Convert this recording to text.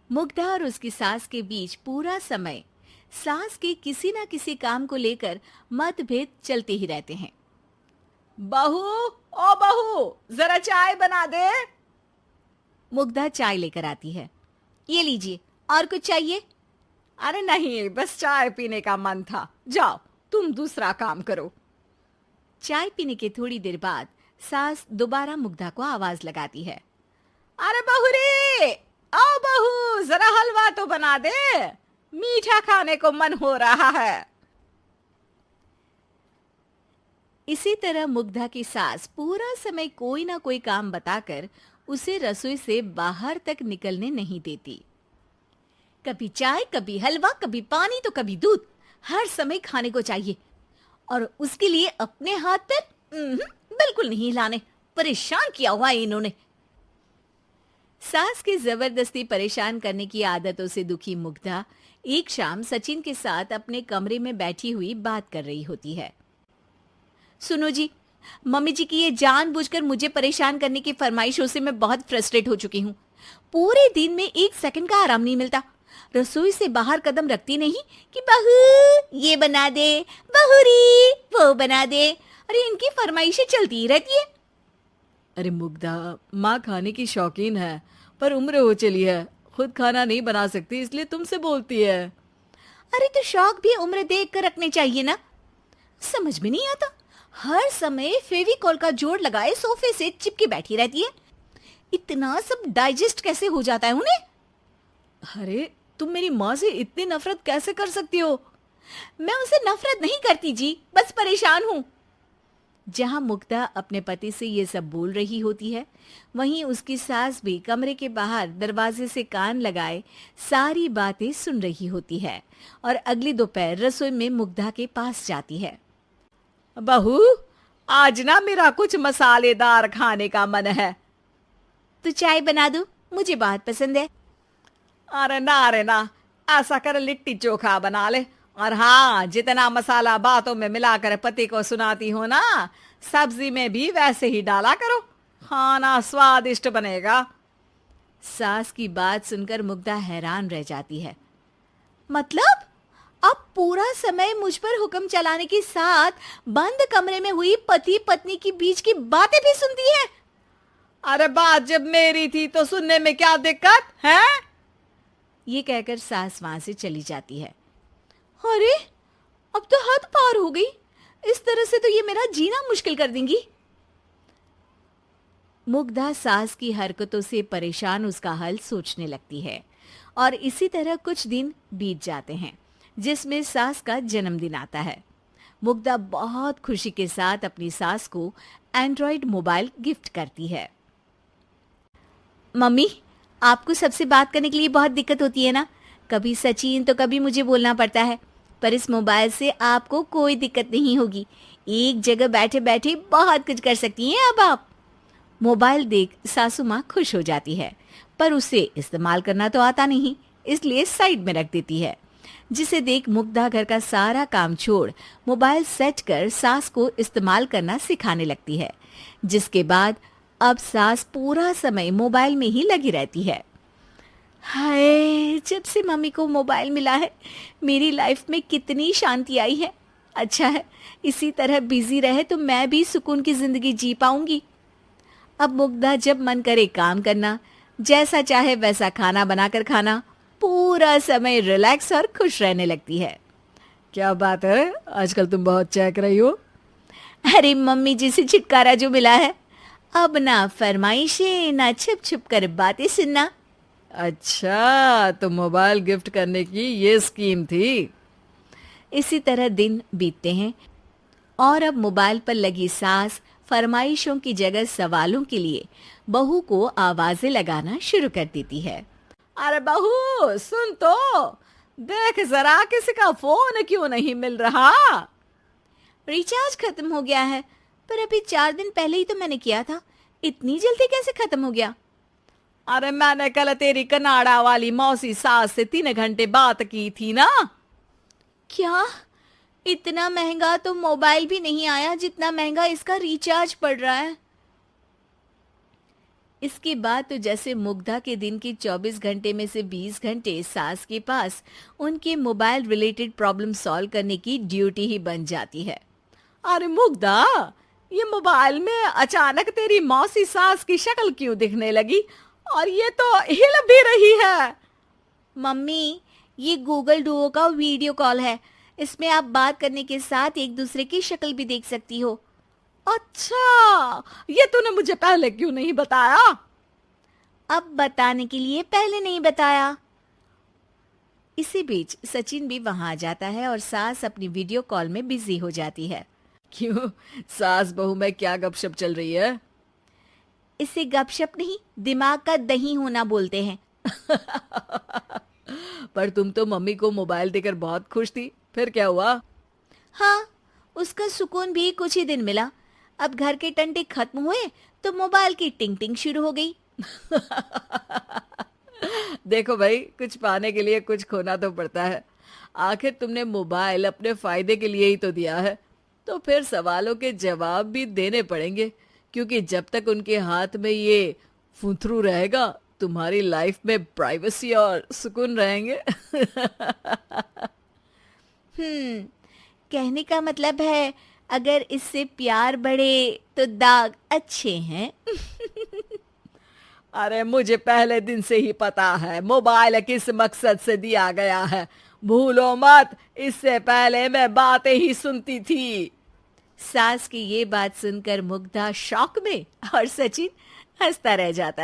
मुग्धा और उसकी सास के बीच पूरा समय सास के किसी न किसी काम को लेकर मतभेद चलते ही रहते हैं। बहू, ओ बहू, जरा चाय बना दे। मुग्धा चाय लेकर आती है। ये लीजिए, और कुछ चाहिए? अरे नहीं, बस चाय पीने का मन था। जाओ, तुम दूसरा काम करो। चाय पीने के थोड़ी देर बाद सास दोबारा मुग्धा को आवाज लगाती है। अरे बहू रे, आओ बहू, जरा हलवा तो बना दे, मीठा खाने को मन हो रहा है। इसी तरह मुग्धा की सास पूरा समय कोई ना कोई काम बताकर उसे रसोई से बाहर तक निकलने नहीं देती। कभी चाय, कभी हलवा, कभी पानी तो कभी दूध, हर समय खाने को चाहिए और उसके लिए अपने हाथ पैर बिल्कुल नहीं हिलाने। परेशान किया हुआ है इन्होंने। सास की जबरदस्ती परेशान करने की आदतों से दुखी मुग्धा एक शाम सचिन के साथ अपने कमरे में बैठी हुई बात कर रही होती है। सुनो जी, मम्मी जी की ये जानबूझकर मुझे परेशान करने की फरमाइशों से मैं बहुत फ्रस्ट्रेट हो चुकी हूँ। पूरे दिन में एक सेकंड का आराम नहीं मिलता। रसोई से बाहर कदम रखती नहीं कि बहू ये बना दे, बहुरी वो बना दे। अरे इनकी फरमाइशें चलती ही रहती है। अरे मुग्धा, माँ खाने की शौकीन है, पर उम्र हो चली है, खुद खाना नहीं बना सकती, इसलिए तुमसे बोलती है। अरे तो शौक भी उम्र देख कर रखने चाहिए ना। समझ में नहीं आता, हर समय फेविकॉल का जोड़ लगाए सोफे से चिपकी बैठी रहती है। इतना सब डाइजेस्ट कैसे हो जाता है उन्हें? अरे तुम मेरी माँ से इतनी नफरत कैसे कर सकती हो? मैं उनसे नफरत नहीं करती जी, बस परेशान हूँ। जहां मुग्धा अपने पति से ये सब बोल रही होती है, वहीं उसकी सास भी कमरे के बाहर दरवाजे से कान लगाए सारी बातें सुन रही होती है और अगली दोपहर रसोई में मुग्धा के पास जाती है। बहू, आज ना मेरा कुछ मसालेदार खाने का मन है। तो चाय बना दूं? मुझे बहुत पसंद है। अरे ना, ऐसा कर लिट्टी चोखा बना ले। और हाँ, जितना मसाला बातों में मिलाकर पति को सुनाती हो ना, सब्जी में भी वैसे ही डाला करो, खाना स्वादिष्ट बनेगा। सास की बात सुनकर मुग्धा हैरान रह जाती है। मतलब अब पूरा समय मुझ पर हुक्म चलाने के साथ बंद कमरे में हुई पति पत्नी की बीच की बातें भी सुनती है? अरे बात जब मेरी थी तो सुनने में क्या दिक्कत है? ये कहकर सास वहां से चली जाती है। अरे अब तो हद पार हो गई। इस तरह से तो ये मेरा जीना मुश्किल कर देंगी। मुग्धा सास की हरकतों से परेशान उसका हल सोचने लगती है और इसी तरह कुछ दिन बीत जाते हैं, जिसमें सास का जन्मदिन आता है। मुग्धा बहुत खुशी के साथ अपनी सास को एंड्रॉयड मोबाइल गिफ्ट करती है। मम्मी, आपको सबसे बात करने के लिए बहुत दिक्कत होती है ना? कभी सचिन तो कभी मुझे बोलना पड़ता है, पर इस मोबाइल से आपको कोई दिक्कत नहीं होगी। एक जगह बैठे बैठे बहुत कुछ कर सकती हैं अब आप। मोबाइल देख सासू माँ खुश हो जाती है, पर उसे इस्तेमाल करना तो आता नहीं, इसलिए साइड में रख देती है। जिसे देख मुग्धा घर का सारा काम छोड़ मोबाइल सेट कर सास को इस्तेमाल करना सिखाने लगती है, जिसके बाद अब सास पूरा समय मोबाइल में ही लगी रहती है। हाय, जब से मम्मी को मोबाइल मिला है मेरी लाइफ में कितनी शांति आई है। अच्छा है, इसी तरह बिजी रहे तो मैं भी सुकून की जिंदगी जी पाऊंगी। अब मुग्धा जब मन करे काम करना, जैसा चाहे वैसा खाना बनाकर खाना, पूरा समय रिलैक्स और खुश रहने लगती है। क्या बात है, आजकल तुम बहुत चहक रही हो। अरे मम्मी जी से छुटकारा जो मिला है, अब ना फरमाइशें ना छुप छुप कर बातें सुनना। अच्छा, तो मोबाइल गिफ्ट करने की ये स्कीम थी। इसी तरह दिन बीतते हैं और अब मोबाइल पर लगी सास फरमाइशों की जगह सवालों के लिए बहू को आवाजें लगाना शुरू कर देती है। अरे बहू सुन तो, देख जरा किसी का फोन क्यों नहीं मिल रहा? रिचार्ज खत्म हो गया है, पर अभी 4 दिन पहले ही तो मैंने किया था। इतनी जल्दी कैसे खत्म हो गया? अरे मैंने कल तेरी कनाडा वाली मौसी सास से 3 घंटे बात की थी ना। क्या? इतना महंगा तो मोबाइल भी नहीं आया जितना महंगा इसका रिचार्ज पड़ रहा है। इसके बाद तो जैसे मुग्धा के दिन के 24 घंटे में से 20 घंटे सास के पास उनके मोबाइल रिलेटेड प्रॉब्लम सॉल्व करने की ड्यूटी ही बन जाती है। अरे मुग्धा, ये मोबाइल में अचानक तेरी मौसी सास की शक्ल क्यों दिखने लगी? और ये तो हिल भी रही है। मम्मी, ये गूगल डुओ का वीडियो कॉल है। इसमें आप बात करने के साथ एक दूसरे की शक्ल भी देख सकती हो। अच्छा, ये तूने मुझे पहले क्यों नहीं बताया? अब बताने के लिए पहले नहीं बताया। इसी बीच सचिन भी वहां आ जाता है और सास अपनी वीडियो कॉल में बिजी हो जाती है। क्यों, सास बहू में क्या गपशप चल रही है? इसे गपशप नहीं, दिमाग का दही होना बोलते हैं। पर तुम तो मम्मी को मोबाइल देकर बहुत खुश थी, फिर क्या हुआ? हाँ, उसका सुकून भी कुछ ही दिन मिला। अब घर के टंटे खत्म हुए तो मोबाइल की टिंग टिंग शुरू हो गई। देखो भाई, कुछ पाने के लिए कुछ खोना तो पड़ता है। आखिर तुमने मोबाइल अपने फायदे के लिए ही तो दिया है, तो फिर सवालों के जवाब भी देने पड़ेंगे, क्योंकि जब तक उनके हाथ में ये फुंथरू रहेगा, तुम्हारी लाइफ में प्राइवेसी और सुकून रहेंगे। कहने का मतलब है अगर इससे प्यार बढ़े तो दाग अच्छे हैं। अरे मुझे पहले दिन से ही पता है मोबाइल किस मकसद से दिया गया है। भूलो मत, इससे पहले मैं बातें ही सुनती थी। सास की ये बात सुनकर मुग्धा शॉक में और सचिन हंसता रह जाता है।